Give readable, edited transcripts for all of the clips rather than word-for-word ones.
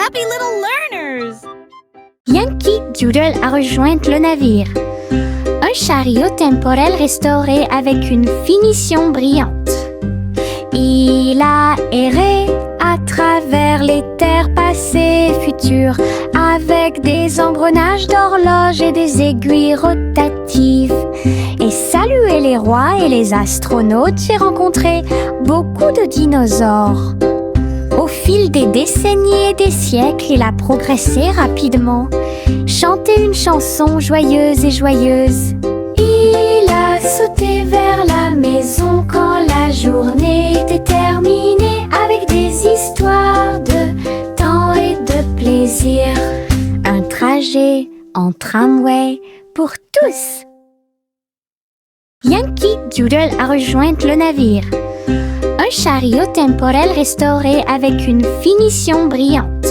happy little learners! Yankee Doodle a rejoint le navire. Un chariot temporel restauré avec une finition brillante. Il a erré à travers les terres passées et futures, avec des engrenages d'horloges et des aiguilles rotatives. Et salué les rois et les astronautes, j'ai rencontré beaucoup de dinosaures. Au fil des décennies et des siècles, il a progressé rapidement, chanté une chanson joyeuse et joyeuse. Il a sauté vers la maison quand la journée était terminée, avec des histoires de temps et de plaisir. Un trajet en tramway pour tous. Yankee Doodle a rejoint le navire. Un chariot temporel restauré avec une finition brillante.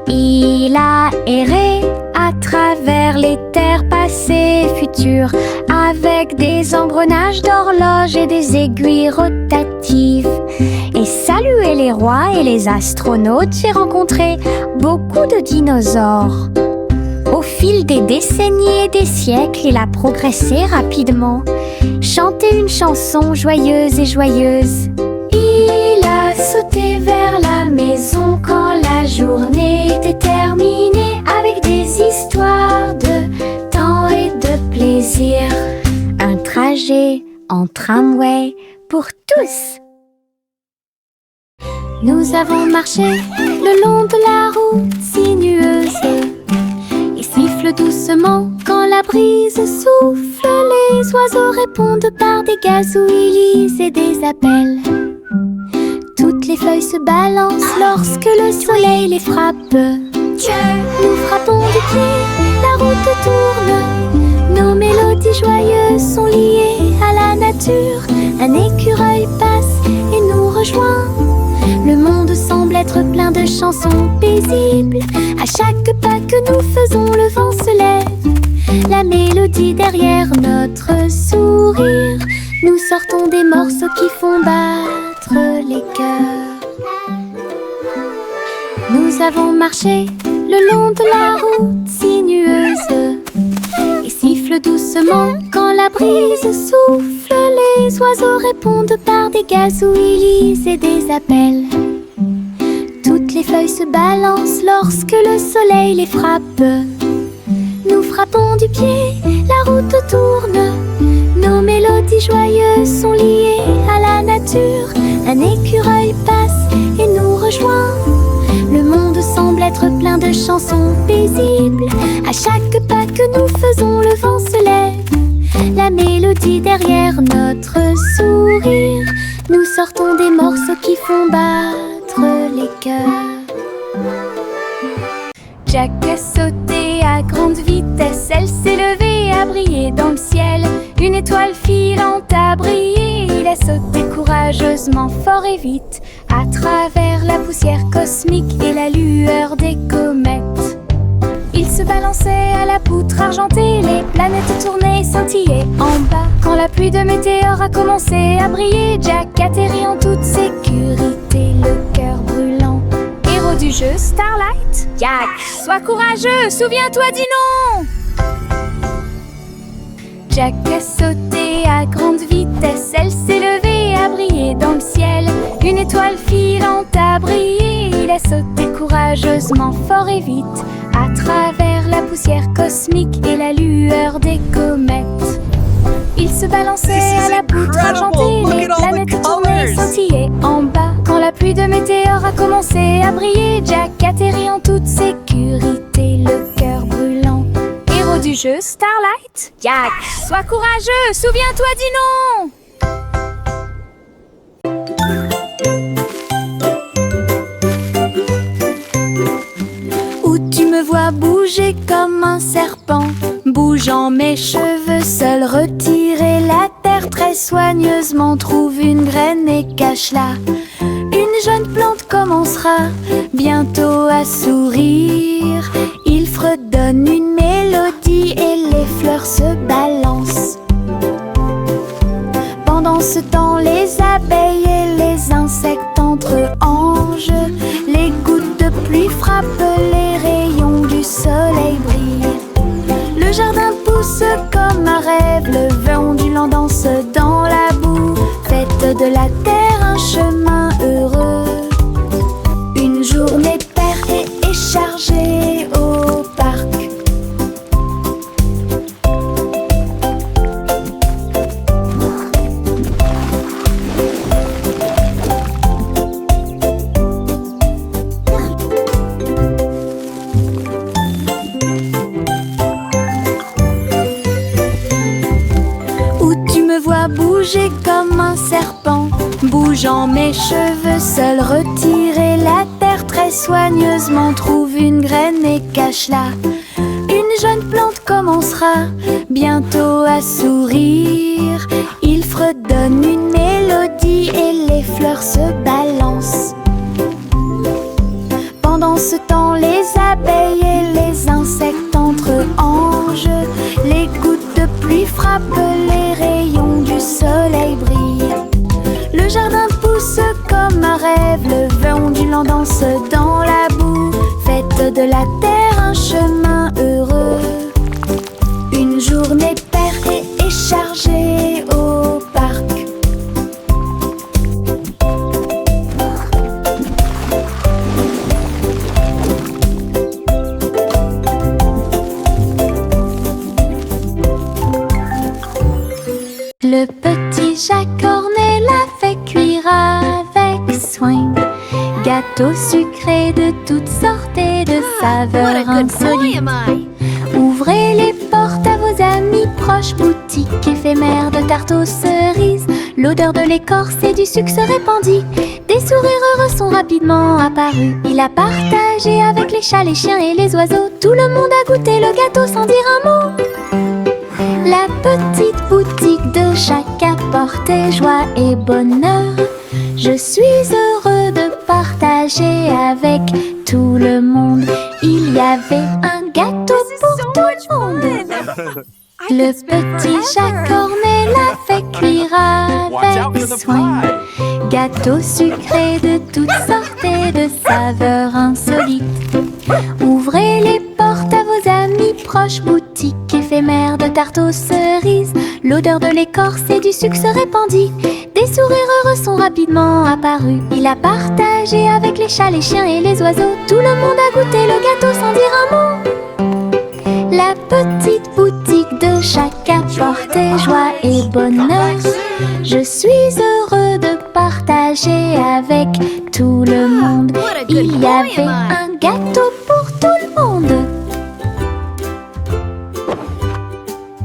Il a erré à travers les terres passées et futures, avec des engrenages d'horloges et des aiguilles rotatives. Et salué les rois et les astronautes, j'ai rencontré beaucoup de dinosaures. Au fil des décennies et des siècles, il a progressé rapidement, chanté une chanson joyeuse et joyeuse. Il a sauté vers la maison quand la journée était terminée, avec des histoires de temps et de plaisir. Un trajet en tramway pour tous. Nous avons marché le long de la route sinueuse et siffle doucement quand la brise souffle. Les oiseaux répondent par des gazouillis et des appels. Toutes les feuilles se balancent lorsque le soleil les frappe. Nous frappons du pied, la route tourne. Nos mélodies joyeuses sont liées à la nature. Un écureuil passe et nous rejoint. Le monde semble être plein de chansons paisibles. À chaque pas que nous faisons, le vent se lève. La mélodie derrière notre sourire. Nous sortons des morceaux qui font battre les cœurs. Nous avons marché le long de la route sinueuse et siffle doucement quand la brise souffle. Les oiseaux répondent par des gazouillis et des appels. Toutes les feuilles se balancent lorsque le soleil les frappe. Nous frappons du pied, la route tourne. Nos mélodies joyeuses sont liées à la nature. Un écureuil passe et nous rejoint. Le monde semble être plein de chansons paisibles. À chaque pas que nous faisons, le vent se lève. La mélodie derrière notre sourire. Nous sortons des morceaux qui font battre les cœurs. Jack a sauté à grande vitesse. Elle s'est levée à briller dans le ciel. Une étoile filante a brillé. Il a sauté courageusement, fort et vite, à travers la poussière cosmique et la lueur des comètes. Il se balançait à la poutre argentée. Les planètes tournaient et scintillaient en bas. Quand la pluie de météores a commencé à briller, Jack atterrit en toute sécurité, le cœur brûlant. Héros du jeu Starlight, Jack, sois courageux, souviens-toi du nom. Jack a sauté à grande vitesse. Elle s'est levée à briller dans le ciel. Une étoile filante a brillé. Il a sauté courageusement, fort et vite, à travers la poussière cosmique et la lueur des comètes. Il se balançait à la poutre argentée. Les planètes tournaient et scintillaient en bas. Quand la pluie de météores a commencé à briller, Jack atterrit en toute sécurité, le cœur brûlant. Héros du jeu Starlight, Jack, sois courageux, souviens-toi du nom. Où tu me vois bouger comme un serpent, bougeant mes cheveux, seul retirer la terre très soigneusement. Trouve une graine et cache-la. Une jeune plante commencera bientôt à sourire. Il fredonne une mélodie et les fleurs se balancent. Pendant ce temps, les abeilles et les insectes entre anges. Les gouttes de pluie pluie frappent, les rayons du soleil brillent. Le jardin pousse comme un rêve, le vent ondulant danse dans la boue. Faites de la terre un chemin heureux. Une journée paire et chargée au parc. Bouger comme un serpent, bougeant mes cheveux, seul retirer la terre très soigneusement. Trouve une graine et cache-la. Une jeune plante commencera bientôt à sourire. Il fredonne une mélodie et les fleurs se balancent. Pendant ce temps, les abeilles et les insectes entrent en jeu. Les gouttes de pluie frappent, les rayons du soleil brillent. Le jardin pousse comme un rêve, le vent ondulant danse dans la boue. Faites de la terre un chemin heureux. Une journée paire et chargée au parc. Le petit Jacques Ornet l'a fait cuire avec soin. Gâteau sucré de toutes sortes et de saveurs insolites. Ouvrez les portes à vos amis proches, boutique éphémère de tarte aux cerises. L'odeur de l'écorce et du sucre se répandit. Des sourires heureux sont rapidement apparus. Il a partagé avec les chats, les chiens et les oiseaux. Tout le monde a goûté le gâteau sans dire un mot. La petite boutique de Jacques apportait joie et bonheur. Je suis heureux de partager avec tout le monde. Il y avait un gâteau pour tout le monde. Le petit Jacques Ornet l'a fait cuire avec soin. Gâteau sucré de toutes sortes et de saveurs insolites. Ouvrez les portes à vos amis proches, boutique éphémère de tarte aux cerises. L'odeur de l'écorce et du sucre se répandit. Des sourires heureux sont rapidement apparus. Il a partagé avec les chats, les chiens et les oiseaux. Tout le monde a goûté le gâteau sans dire un mot. La petite boutique de Jacques apportait joie et bonheur. Je suis heureux de partager avec tout le monde. Il y avait un gâteau pour tout le monde.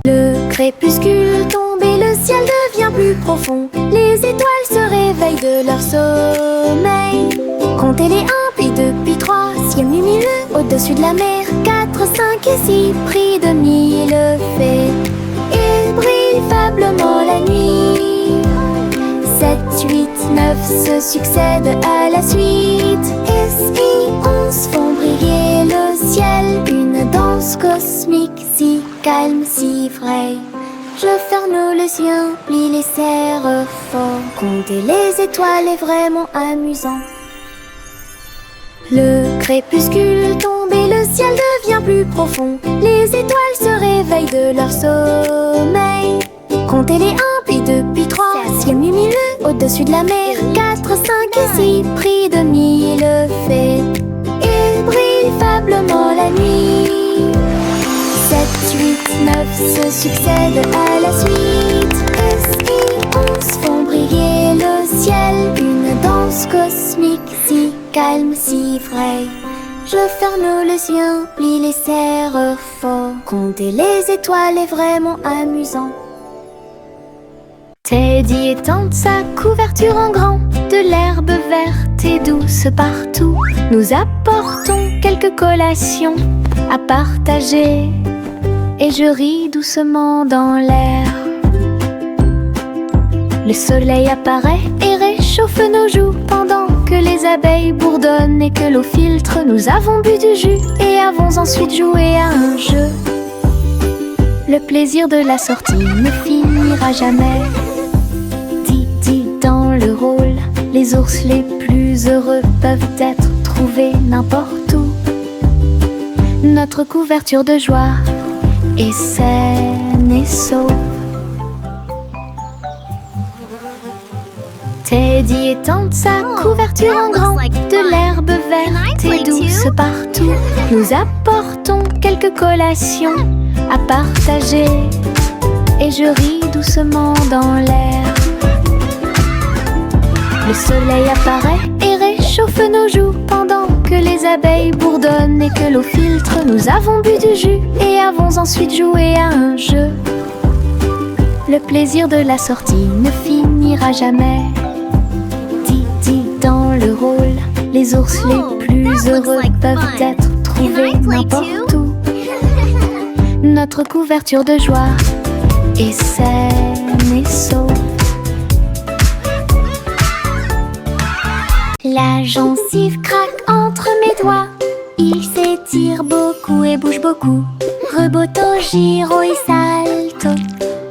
Le crépuscule tombe et le ciel devient plus profond. Les étoiles se réveillent de leur sommeil. Comptez les 1 puis 2 puis 3, ciel lumineux au-dessus de la mer. 4, 5 et 6, prix de 1000 fées. Il brille faiblement la nuit. 7, 8, 9 se succèdent à la suite. S, I, 11 font briller le ciel. Une danse cosmique si calme, si vraie. Je ferme les yeux, plie les serre fort. Compter les étoiles est vraiment amusant. Le crépuscule tombe et le ciel devient plus profond. Les étoiles se réveillent de leur sommeil. Comptez les 1 puis 2 puis 3, ciel lumineux au-dessus de la mer. 4, 5 et 6, prix de 1000 fées. Il brille faiblement la nuit. 7, 8, 9 se succèdent à la suite. S, I, 11 font briller le ciel. Une danse cosmique si calme, si vraie. Je ferme les yeux, plie les serre fort. Compter les étoiles est vraiment amusant. Teddy étend sa couverture en grand. De l'herbe verte et douce partout. Nous apportons quelques collations à partager. Et je ris doucement dans l'air. Le soleil apparaît et réchauffe nos joues pendant que les abeilles bourdonnent et que l'eau filtre. Nous avons bu du jus et avons ensuite joué à un jeu. Le plaisir de la sortie ne finira jamais. Didi dans le rôle, les ours les plus heureux peuvent être trop trouver n'importe où. Notre couverture de joie est saine et sauve. Teddy étend sa couverture en grand, de l'herbe verte et douce partout. Nous apportons quelques collations à partager et je ris doucement dans l'air. Le soleil apparaît et réchauffe nos joues pendant que les abeilles bourdonnent et que l'eau filtre. Nous avons bu du jus et avons ensuite joué à un jeu. Le plaisir de la sortie ne finira jamais. Didi dans le rôle, les ours les plus heureux peuvent être trouvés n'importe où. Notre couverture de joie est saine et sauve. La gencive craque entre mes doigts. Il s'étire beaucoup et bouge beaucoup. Reboto, giro et salto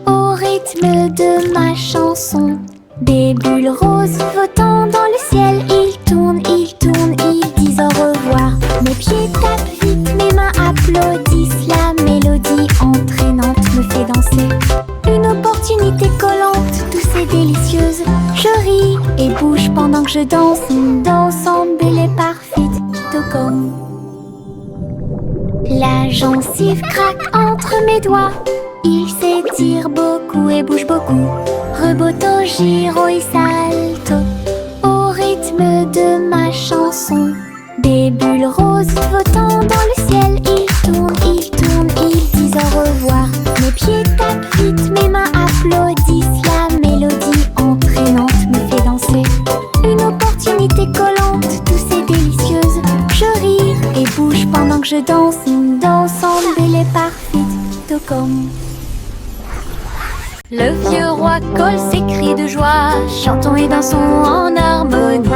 au rythme de ma chanson. Des bulles roses flottant dans le ciel. Ils tournent, ils disent au revoir. Mes pieds tapent vite, mes mains applaudissent. La mélodie entraînante me fait danser. Une opportunité collante, douce et délicieuse. Je ris et bouge pendant que je danse. Une danse embellée et parfaite de gomme. La gencive craque entre mes doigts. Il s'étire beaucoup et bouge beaucoup. Reboto, giro et salto au rythme de ma chanson. Des bulles roses flottant dans le ciel. Ils tournent, ils disent au revoir. Mes pieds tapent vite, mes mains applaudissent. La mélodie entraînante me fait danser. Une opportunité collante, douce et délicieuse. Je ris et bouge pendant que je danse. Une danse embellée parfaite de gomme. Le vieux roi colle ses cris de joie. Chantons et dansons en harmonie.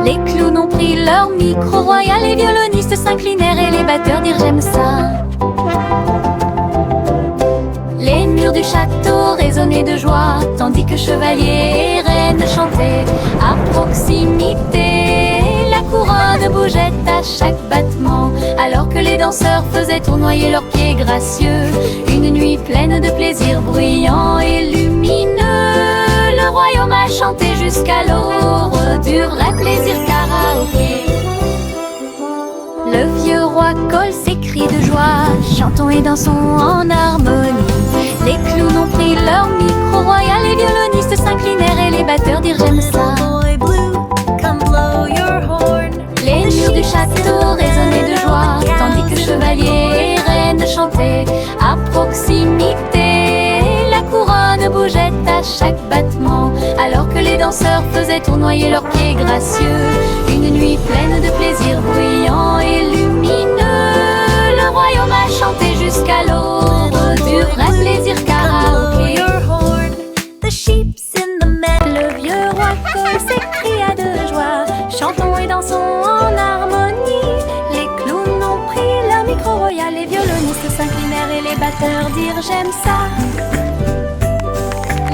Les clowns ont pris leur micro royal. Les violonistes s'inclinèrent et les batteurs dirent j'aime ça. Les murs du château résonnaient de joie, tandis que chevaliers et reines chantaient à proximité. La couronne bougeait à chaque battement, alors que les danseurs faisaient tournoyer leurs pieds gracieux. Une nuit pleine de plaisir bruyant et lumineux. Le royaume a chanté jusqu'à l'aube du vrai plaisir karaoké. Le vieux roi colle ses cris de joie. Chantons et dansons en harmonie. Les clowns ont pris leur micro royal. Les violonistes s'inclinèrent et les batteurs dirent j'aime ça. Les murs du château résonnaient de joie, tandis que chevaliers et reines chantaient à proximité. La couronne bougeait à chaque battement, alors que les danseurs faisaient tournoyer leurs pieds gracieux. Une nuit pleine de plaisir bruyant et lumineux. Le royaume a chanté jusqu'à l'aube du vrai plaisir karaoké. Le vieux roi colle s'écria de joie. Chantons et dansons en harmonie. Les clowns ont pris leur micro royal. Les violonistes s'inclinèrent et les batteurs dirent j'aime ça.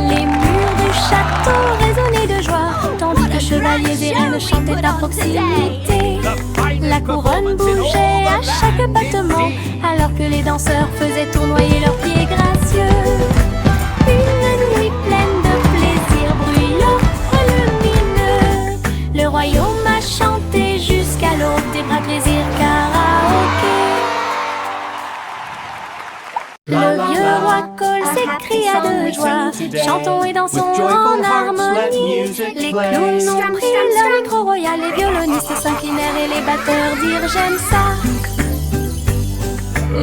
Les murs du château résonnaient de joie, tandis que chevaliers et reines chantaient à proximité. La couronne bougeait à chaque battement, alors que les danseurs faisaient tournoyer leurs pieds gracieux. Une nuit pleine de plaisir bruyant et lumineux. Le royaume a chanté jusqu'à l'aube des vrais plaisirs karaoké. Le vieux roi colle s'écria de joie. Chantons et dansons en harmonie. Les clowns ont pris leur micro royal. Les violonistes s'inclinèrent et les batteurs dirent j'aime ça.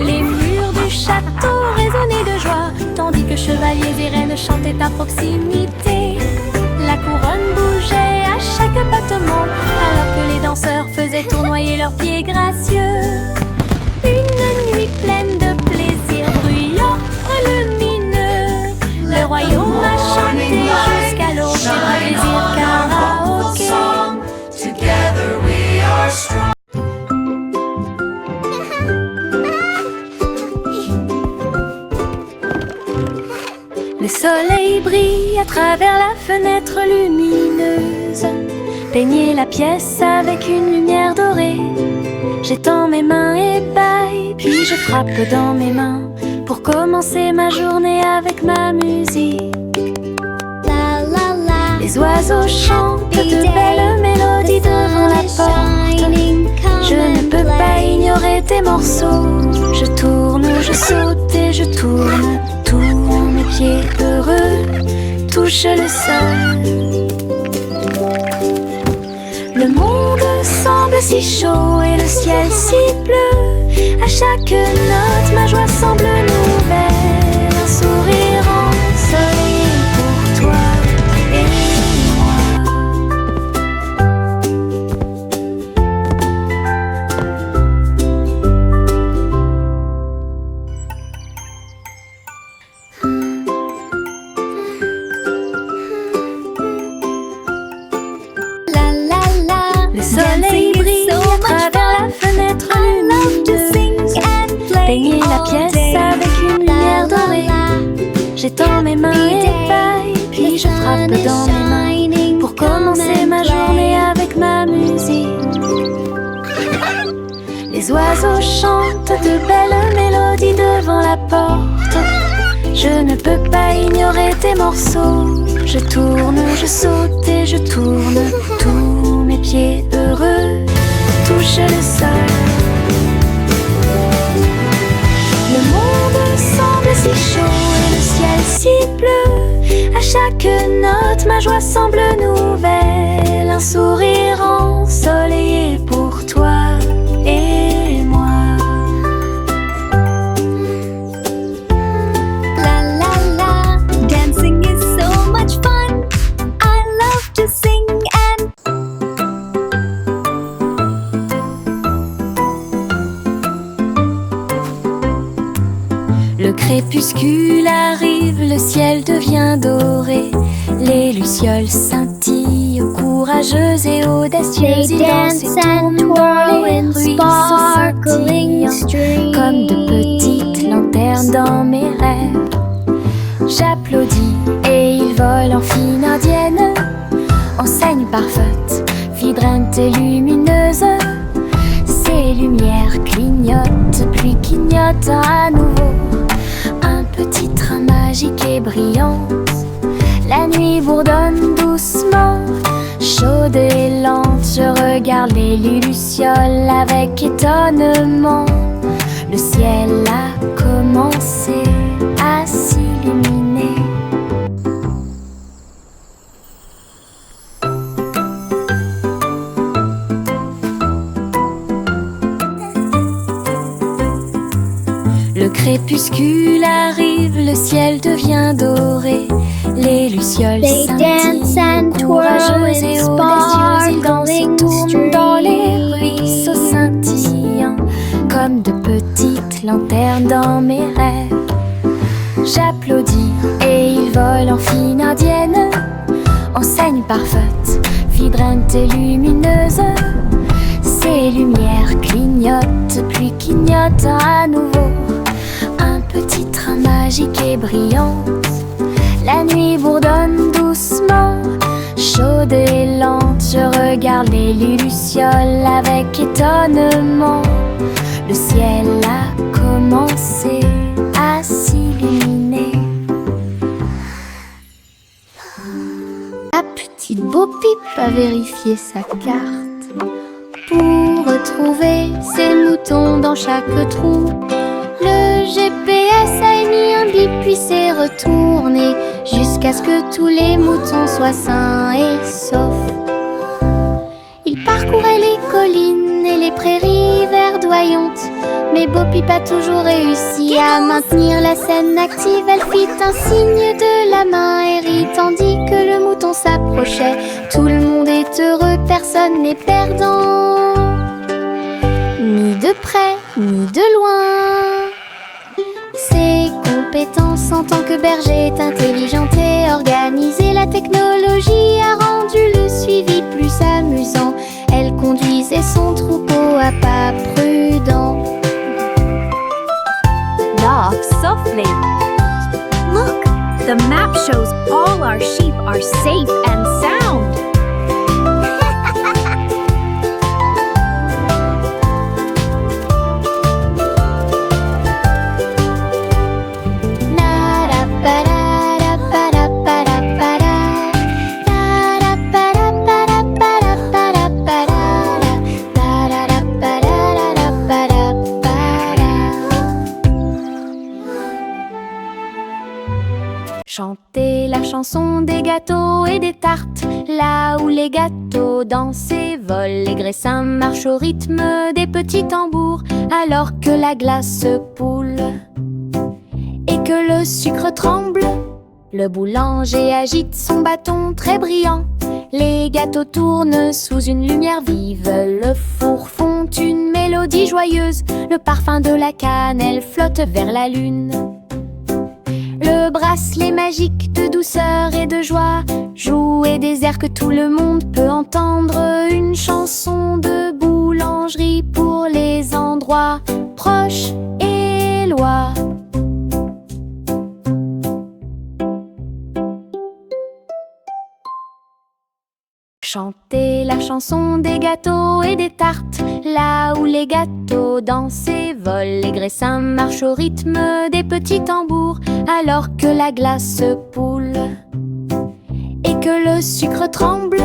Les murs du château résonnaient de joie, tandis que chevaliers et reines chantaient à proximité. La couronne bougeait à chaque battement, alors que les danseurs faisaient tournoyer leurs pieds gracieux. Une nuit pleine de plaisir bruyant et lumineux. Le royaume a chanté jusqu'à l'aube des vrais plaisirs karaoké. Together we are strong. Le soleil brille à travers la fenêtre lumineuse. Peignez la pièce avec une lumière dorée. J'étends mes mains et bâille, puis je frappe dans mes mains pour commencer ma journée avec ma musique. La la la. Les oiseaux chantent de belles mélodies devant la porte. Je ne peux pas ignorer tes morceaux. Je tourne, je saute et je tourne. Tous mes pieds heureux touchent le sol. Le monde semble si chaud et le ciel si bleu. À chaque note, ma joie semble nouvelle. Un sourire ensoleillé pour toi et moi. La la la. Le soleil brille à travers la fenêtre lumineuse. Peignez la pièce avec une lumière dorée. J'étends mes mains et bâille, puis je frappe dans mes mains pour commencer ma journée avec ma musique. Les oiseaux chantent de belles mélodies devant la porte. Je ne peux pas ignorer tes morceaux. Je tourne, je saute et je tourne. Tous mes pieds heureux touchent le sol. Le monde semble si chaud et le ciel si bleu. À chaque note, ma joie semble nouvelle. Un sourire ensoleillé pour toi et moi. La la la. Dancing is so much fun. I love to sing and Le crépuscule arrive, le ciel devient doré. Les lucioles scintillent, courageuses et audacieuses. Ils dansent et tournent dans les ruisseaux scintillants, comme de petites lanternes dans mes rêves. J'applaudis et ils volent en fine indienne. Enseigne parfaite, vibrante et lumineuse. Ces lumières clignotent, puis clignotent à nouveau. Un petit train magique et brillant. La nuit bourdonne doucement, chaude et lente. Je regarde les lucioles avec étonnement. Le ciel a commencé à s'illuminer. Le crépuscule arrive, le ciel devient doré. Les lucioles scintillent, courageuses et audacieuses. Ils dansent et tournent dans les ruisseaux scintillants, comme de petites lanternes dans mes rêves. J'applaudis et ils volent en fine indienne. Enseigne parfaite, vibrante et lumineuse. Ces lumières clignotent, puis clignotent à nouveau. Un petit train magique et brillant. La nuit bourdonne doucement, chaude et lente. Je regarde les lucioles avec étonnement. Le ciel a commencé à s'illuminer. La petite Bo Peep a vérifié sa carte pour retrouver ses moutons dans chaque trou. Le GPS a émis un bip puis s'est retourné jusqu'à ce que tous les moutons soient sains et saufs. Il parcourait les collines et les prairies verdoyantes, mais Bo Peep a toujours réussi à maintenir la scène active. Elle fit un signe de la main et rit tandis que le mouton s'approchait. Tout le monde est heureux, personne n'est perdant, ni de près ni de loin. Ses compétences en tant que berger est intelligente et organisée. La technologie a rendu le suivi plus amusant. Elle conduisait son troupeau à pas prudents. Walk softly. Look, the map shows all our sheep are safe and sound. chanson des gâteaux et des tartes. Là où les gâteaux dansent et volent, les graissins marchent au rythme des petits tambours. Alors que la glace se poule et que le sucre tremble, le boulanger agite son bâton très brillant. Les gâteaux tournent sous une lumière vive, le four fond une mélodie joyeuse. Le parfum de la cannelle flotte vers la lune. Le bracelet magique de douceur et de joie jouer des airs que tout le monde peut entendre. Une chanson de boulangerie pour les endroits proches et loin. Chantez la chanson des gâteaux et des tartes. Là où les gâteaux dansent et volent, les graissins marchent au rythme des petits tambours. Alors que la glace se poule et que le sucre tremble,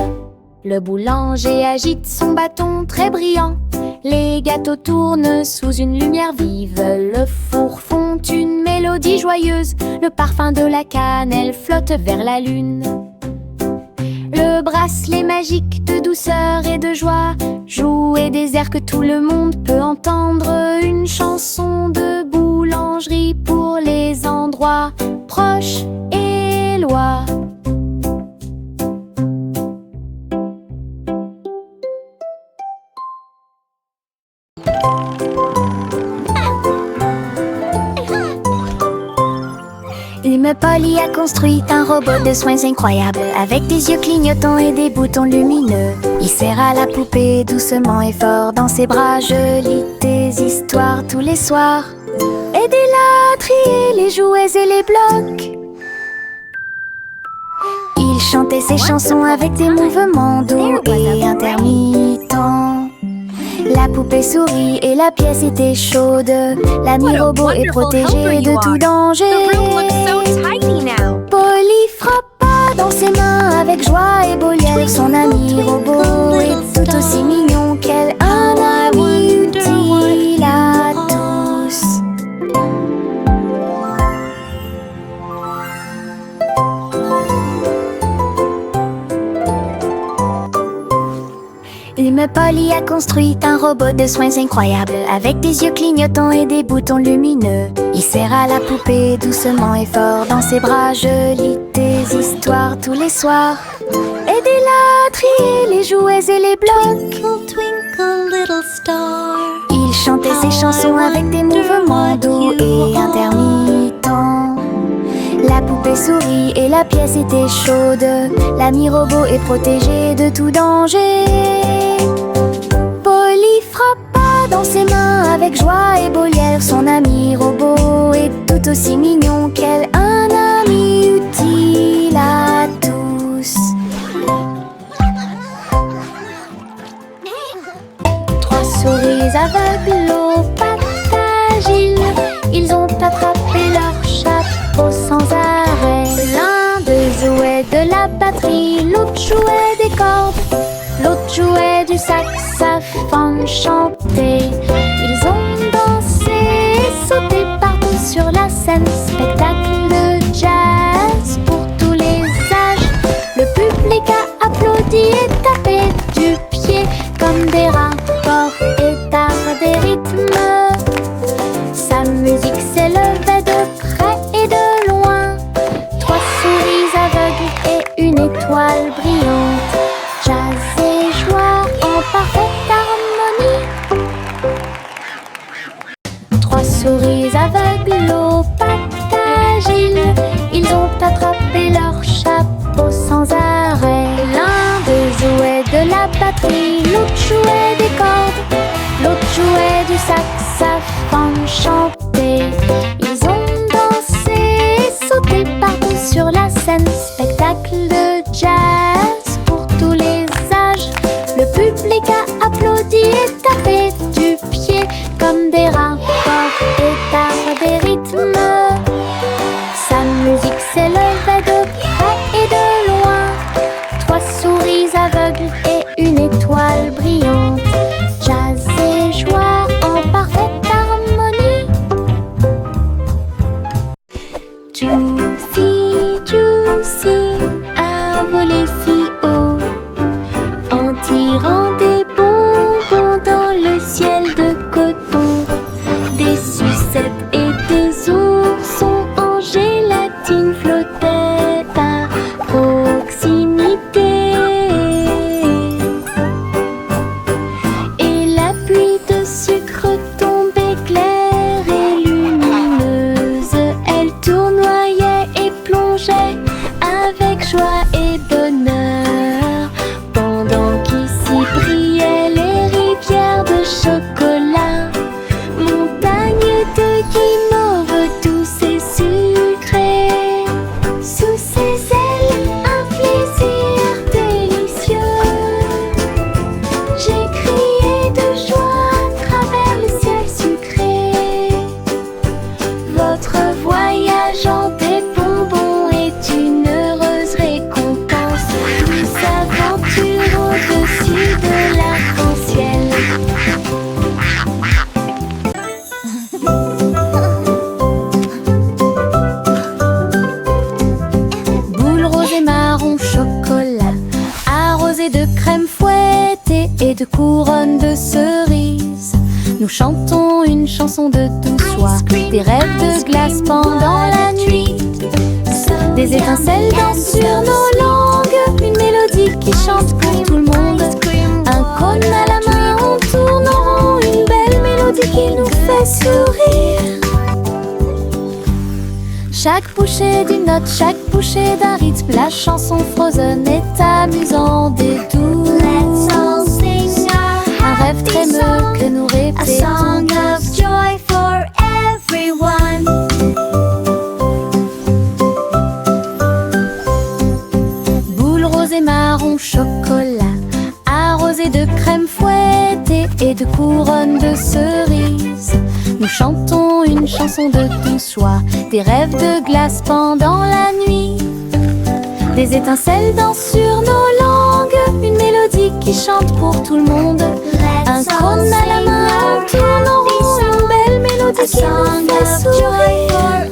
le boulanger agite son bâton très brillant. Les gâteaux tournent sous une lumière vive, le four fond une mélodie joyeuse. Le parfum de la cannelle flotte vers la lune. Le bracelet magique de douceur et de joie jouer des airs que tout le monde peut entendre. Une chanson de boulangerie pour les endroits proches et loin. Une Polly a construit un robot de soins incroyable, avec des yeux clignotants et des boutons lumineux. Il serre à la poupée doucement et fort dans ses bras. Je lis des histoires tous les soirs. Aidez-la à trier les jouets et les blocs. Il chantait ses chansons avec des mouvements doux et intermittents. La poupée sourit et la pièce était chaude. L'ami robot est protégé de tout danger. Polly frappa dans ses mains avec joie et beau liel. Son ami robot est tout aussi mignon qu'elle. Un ami utile à tous. Une Polly a construit un robot de soins incroyable, avec des yeux clignotants et des boutons lumineux. Il serre à la poupée doucement et fort dans ses bras. Je lis des histoires tous les soirs. Aidez-la à trier les jouets et les blocs. Twinkle, twinkle, little star. Il chantait ses chansons avec des mouvements doux et intermittents. La poupée sourit et la pièce était chaude. L'ami robot est protégé de tout danger. Polly frappa dans ses mains avec joie et beau liel. Son ami robot est tout aussi mignon qu'elle. Un ami utile à tous. Trois souris aveugles aux pattes agiles. Ils ont attrapé leur chapeau sans arrêt. L'un d'eux jouait de la batterie, l'autre jouait des cordes, l'autre jouait du saxophone chanté. Ils ont dansé et sauté partout sur la scène. Spectacle de jazz pour tous les âges. Le public a applaudi et tapé du pied comme des rats forts et tard des rythmes. Sa musique s'élevait de près et de loin. Trois souris aveugles et une étoile brillante. Jazz et joie en parfaite harmonie. Trois souris aveugles aux pattes agiles. Ils ont attrapé leur chapeau sans arrêt. L'un d'eux jouait de la batterie, l'autre jouait des cordes, l'autre jouait du saxophone chanté. Ils ont dansé et sauté partout sur la scène. Spectacle de jazz pour tous les âges. Le public a applaudi et tapé du pied comme des rats forts et tard des rythmes. Sa musique s'élevait de près et de loin. Trois souris aveugles et une étoile brillante. Jazz et joie en parfaite harmonie. Juicy, juicy. couronne de cerises. Nous chantons une chanson de douce soie, des rêves de glace pendant la nuit. Des étincelles dansent sur nos langues, une mélodie qui chante pour tout le monde. Un cône à la main, on tourne en rond, une belle mélodie qui nous fait sourire. Chaque bouchée d'une note, chaque bouchée d'un rythme, la chanson Frozen est amusante et douce. Let's all sing Un rêve trémeux que nous a song répétons of tous. joy for everyone. Boule rose et marron chocolat, arrosé de crème fouettée et de couronne de cerises. Nous chantons une chanson de douce joie, des rêves de glace pendant la nuit. Des étincelles dansent sur nos langues, une mélodie qui chante pour tout le monde. Un cône à la main, on tourne en rond, une belle mélodie qui nous fait sourire.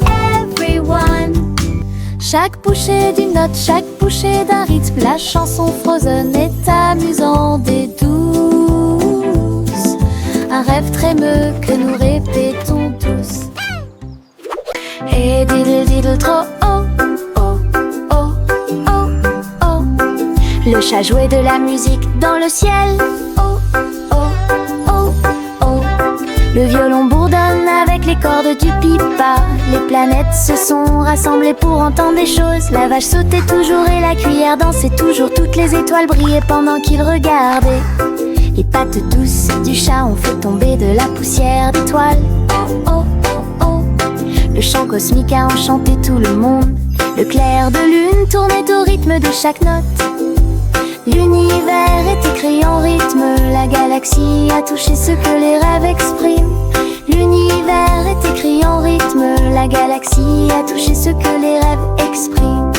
Chaque bouchée d'une note, chaque bouchée d'un rythme, la chanson Frozen est amusante et douce. Un rêve trémeux que nous répétons tous. Et diddle diddle trop oh, oh, oh, oh, oh. Le chat jouait de la musique dans le ciel. Oh, oh, oh, oh. Le violon bourdonne avec les cordes du pipa. Les planètes se sont rassemblées pour entendre des choses. La vache sautait toujours et la cuillère dansait toujours. Toutes les étoiles brillaient pendant qu'ils regardaient. Les pattes douces du chat ont fait tomber de la poussière d'étoiles. Oh, oh, oh, oh. Le chant cosmique a enchanté tout le monde. Le clair de lune tournait au rythme de chaque note. L'univers est écrit en rythme. La galaxie a touché ce que les rêves expriment. L'univers est écrit en rythme. La galaxie a touché ce que les rêves expriment.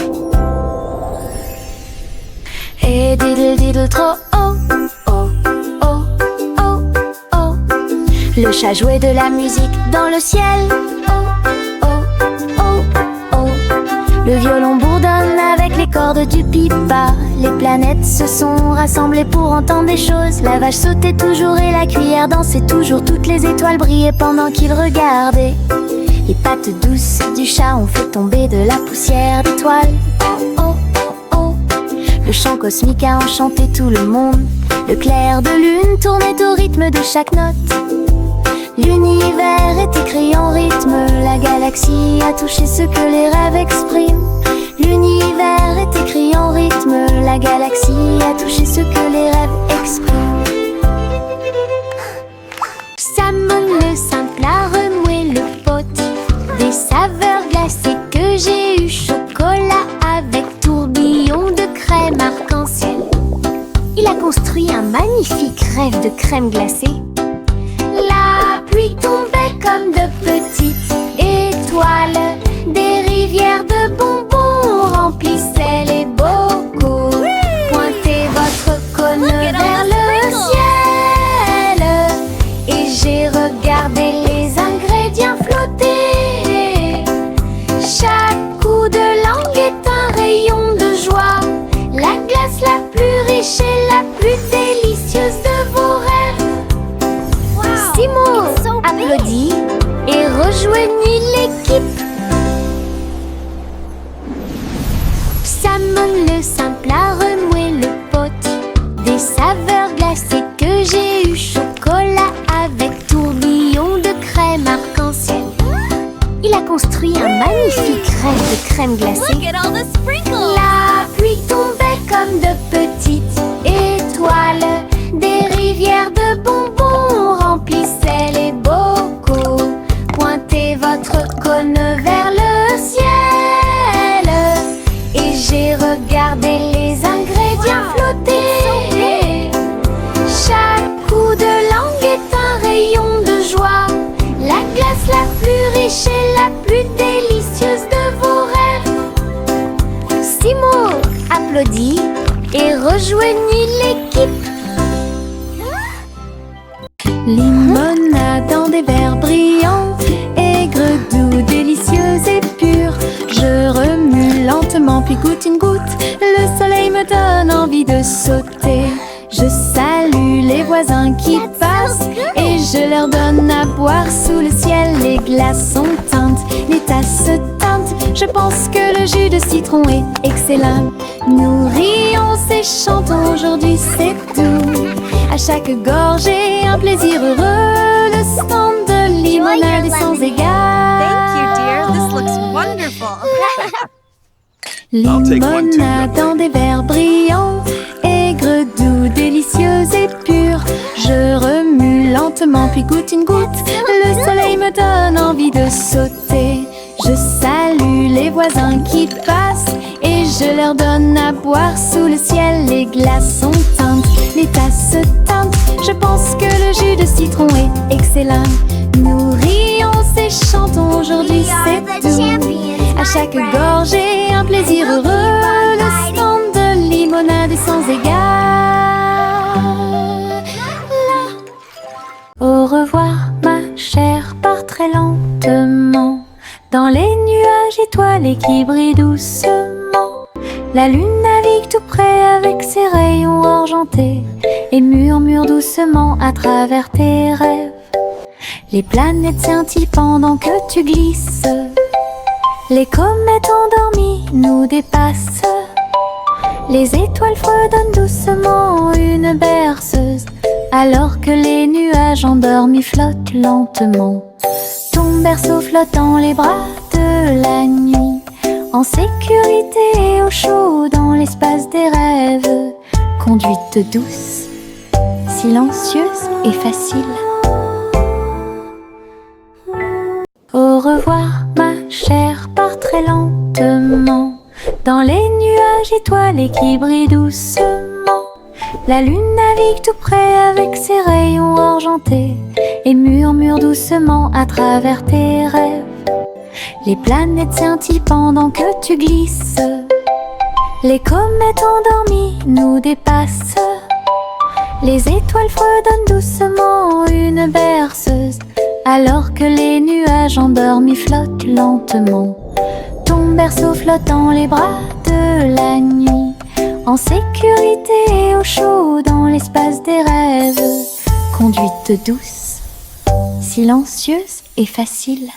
Et diddle diddle trop oh, oh, oh, oh, oh. Le chat jouait de la musique dans le ciel. Oh, oh, oh, oh. Le violon bourdonne avec les cordes du pipa. Les planètes se sont rassemblées pour entendre des choses. La vache sautait toujours et la cuillère dansait toujours. Toutes les étoiles brillaient pendant qu'ils regardaient. Les pattes douces du chat ont fait tomber de la poussière d'étoiles. Oh, oh, oh, oh. Le chant cosmique a enchanté tout le monde. Le clair de lune tournait au rythme de chaque note. L'univers est écrit en rythme. La galaxie a touché ce que les rêves expriment. L'univers est écrit en rythme. La galaxie a touché ce que les rêves expriment. Salmon le simple a remué le pot. Des saveurs glacées que j'ai eu. Chocolat avec tourbillon de crème arc-en-ciel. Il a construit un magnifique rêve de crème glacée. La pluie tombait comme de petites étoiles. Des rivières de bonbons remplissaient les bocaux. Pointez votre cône vers le ciel et j'ai regardé les ingrédients flotter. Chaque coup de langue est un rayon de joie. La glace la plus riche et la plus délicieuse de vos rêves. Simo applaudit et rejoignit l'équipe. Salmon le simple a remué le pot. Des saveurs glacées que j'ai eu. Chocolat avec tourbillon de crème arc-en-ciel. Il a construit un magnifique rêve de crème glacée. Look at all the sprinkles! La pluie tombait comme de petites étoiles. Des rivières de bonbons remplissaient les bocaux. Pointez votre cône vers le ciel et j'ai regardé les ingrédients flotter. Chaque coup de langue est un rayon de joie. La glace la plus riche et la plus délicieuse de vos rêves. Simo applaudit et rejoignit l'équipe. Limonade dans des verres brillants, aigre, doux, délicieuse et pure. Je remue lentement puis goûte une goutte. Le soleil me donne envie de sauter. Je salue les voisins qui passent et je leur donne à boire sous le ciel. Les glaçons teintent, les tasses teintent. Je pense que le jus de citron est excellent. Nous rions et chantons, aujourd'hui c'est tout. À chaque gorgée, un plaisir heureux. Le stand de limonade est sans égal. Thank you, dear. This looks wonderful. I'll take one too, Limonade young dans des verres brillants, aigre, doux, délicieuse et pure. Je remue lentement puis goûte une goutte. Le soleil me donne envie de sauter. Je salue les voisins qui passent et je leur donne à boire sous le ciel. Les glaçons teintent, les tasses teintent. Je pense que le jus de citron est excellent. Nous rions et chantons, aujourd'hui c'est tout. À chaque gorgée, un plaisir heureux. Le stand de limonade est sans égal. Au revoir ma chère, pars très lentement dans les nuages étoilés qui brillent doucement. La lune navigue tout près avec ses rayons argentés et murmure doucement à travers tes rêves. Les planètes scintillent pendant que tu glisses. Les comètes endormies nous dépassent. Les étoiles fredonnent doucement une berceuse, alors que les nuages endormis flottent lentement. Ton berceau flotte dans les bras de la nuit, en sécurité et au chaud dans l'espace des rêves. Conduite douce, silencieuse et facile. Au revoir ma chère, pars très lentement dans les nuages étoilés qui brillent doucement. La lune navigue tout près avec ses rayons argentés et murmure doucement à travers tes rêves. Les planètes scintillent pendant que tu glisses. Les comètes endormies nous dépassent. Les étoiles fredonnent doucement une berceuse, alors que les nuages endormis flottent lentement. Ton berceau flotte dans les bras de la nuit, en sécurité et au chaud dans l'espace des rêves. Conduite douce, silencieuse et facile.